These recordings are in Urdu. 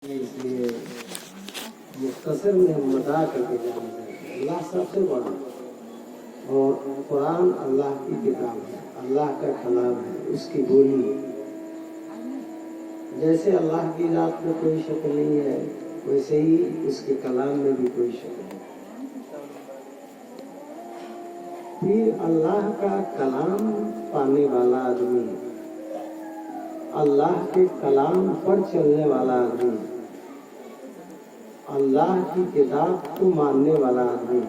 اس لیے مختصر میں ہم بتا کرتے جانا چاہتے ہیں اللہ سب سے بڑا اور قرآن اللہ کی کتاب ہے، اللہ کا کلام ہے، اس کی بولی ہے۔ جیسے اللہ کی ذات میں کوئی شک نہیں ہے ویسے ہی اس کے کلام میں بھی کوئی شک نہیں۔ پھر اللہ کا کلام پانے والا آدمی، اللہ کے کلام پر چلنے والا آدمی، اللہ کی کتاب کو ماننے والا آدمی،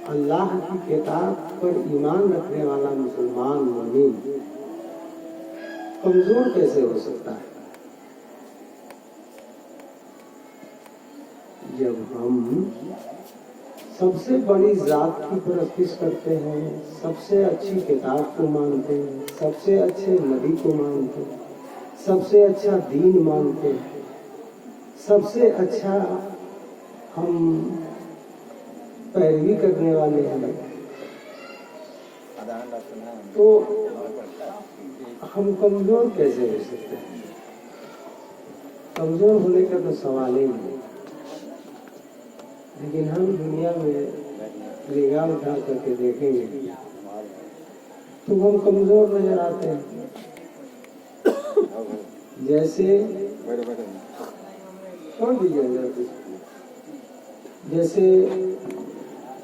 اللہ کی کتاب پر ایمان رکھنے والا مسلمان مومن کمزور کیسے ہو سکتا ہے؟ جب ہم سب سے بڑی ذات کی پرستش کرتے ہیں، سب سے اچھی کتاب کو مانتے ہیں، سب سے اچھے نبی کو مانتے ہیں، سب سے اچھا دین مانتے ہیں، سب سے اچھا ہم پیروی کرنے والے ہیں، تو ہم کمزور کیسے ہو سکتے ہیں؟ کمزور ہونے کا تو سوال ہی نہیں، لیکن ہم دنیا میں نگاہ اٹھا کر کے دیکھیں گے تو ہم کمزور نظر آتے ہیں۔ جیسے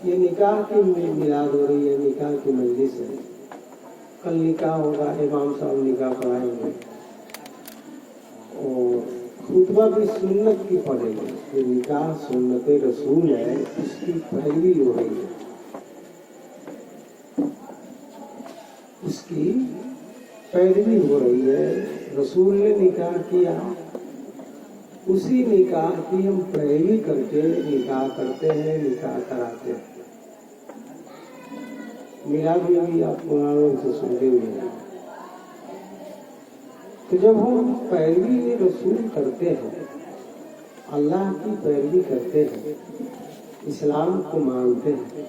یہ نکاح کی میلاد ہو رہی ہے، نکاح کی مجلس ہے، کل نکاح ہوگا، امام صاحب نکاح پڑھائیں گے اور خطبہ بھی سنت کی پڑھیں گے۔ یہ نکاح سنت رسول ہے، اس کی پیروی ہو رہی ہے، اس کی پیروی ہو رہی ہے۔ رسول نے نکاح کیا، اسی نکاح کی ہم پیروی کر کے نکاح کرتے ہیں، نکاح کراتے ہیں۔ میلاد میں بھی آپ قرآن سے سنتے ہوئے ہیں۔ تو جب ہم پیروی رسول کرتے ہیں، اللہ کی پیروی کرتے ہیں، اسلام کو مانتے ہیں،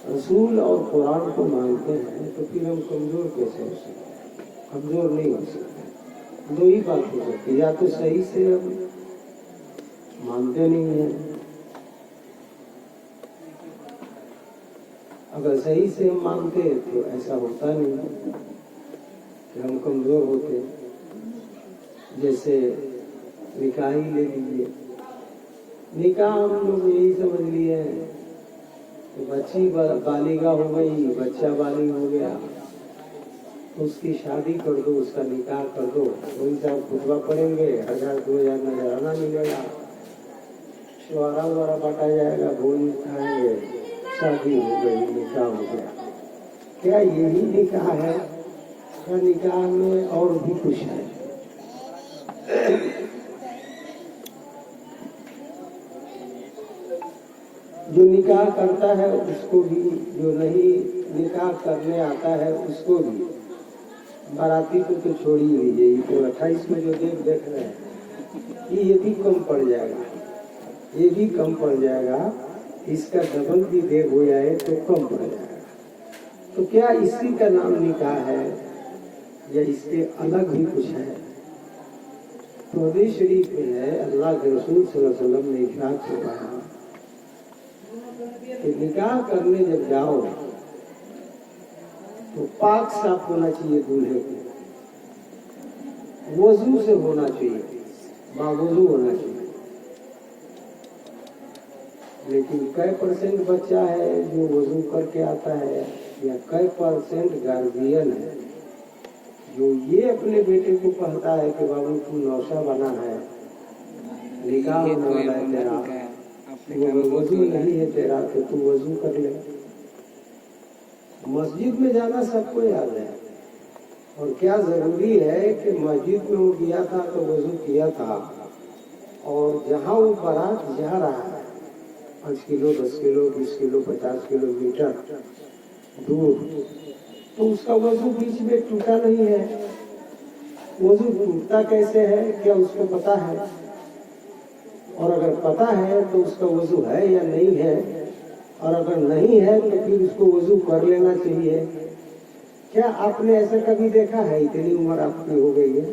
رسول اور قرآن کو مانتے ہیں، تو پھر ہم کمزور کیسے ہو سکتے ہیں؟ کمزور نہیں ہو سکتے۔ دو ہی بات ہو سکتی ہے، یا تو صحیح سے ہم مانتے نہیں ہیں، اگر صحیح سے ہم مانتے تو ایسا ہوتا نہیں کہ ہم کمزور ہوتے۔ جیسے نکاح ہی لے لیجیے، نکاح ہم لوگ یہی سمجھ لیے ہیں کہ بچی بالغہ ہو گئی، بچہ بالغ ہو گیا، اس کی شادی کر دو، اس کا نکاح کر دو، وہی صاحب خطبہ پڑھیں گے، 1000-2000 نذرانہ ملے گا، شعرا وغیرہ بانٹا جائے گا، بھوج کھائیں گے، شادی ہو گئی، نکاح ہو گیا۔ کیا یہی نکاح ہے؟ کیا نکاح میں اور بھی کچھ ہے؟ جو نکاح کرتا ہے اس کو بھی، جو نہیں نکاح کرنے آتا ہے اس کو بھی، باراتی کو تو چھوڑ ہی لیجیے، یہ تو 28 میں جو دیکھ رہے ہیں یہ بھی کم پڑ جائے گا، یہ بھی کم پڑ جائے گا، اس کا ڈبل بھی دیکھ ہو جائے تو کم پڑ جائے گا۔ تو کیا اسی کا نام نکاح ہے یا اس کے الگ بھی کچھ ہے؟ تو حدیث شریف میں ہے، اللہ کے رسول صلی اللہ علیہ وسلم نے ارشاد فرمایا کہ نکاح کرنے جب جاؤ تو پاک صاف ہونا چاہیے، دولہے کو وضو سے ہونا چاہیے، باوضو ہونا چاہیے۔ لیکن کئی پرسنٹ بچہ ہے جو وضو کر کے آتا ہے، یا کئی پرسنٹ گارجین ہے جو یہ اپنے بیٹے کو کہتا ہے کہ بابو تو نوشہ بنا ہے، نکاح ہونے والا ہے تیرا، اگر وضو نہیں ہے تیرا تو تو وضو کر لے۔ مسجد میں جانا سب کو یاد ہے، اور کیا ضروری ہے کہ مسجد میں وہ گیا تھا تو وضو کیا تھا، اور جہاں وہ بارات جا رہا ہے 5 کلو 10 کلو 20 کلو 50 کلو میٹر دور، تو اس کا وضو بیچ میں ٹوٹا نہیں ہے۔ وضو ٹوٹتا کیسے ہے؟ کیا اس کو پتا ہے؟ اور اگر پتا ہے تو اس کا وضو ہے یا نہیں ہے؟ اور اگر نہیں ہے تو پھر اس کو وضو کر لینا چاہیے۔ کیا آپ نے ایسا کبھی دیکھا ہے؟ اتنی عمر آپ کی ہو گئی ہے،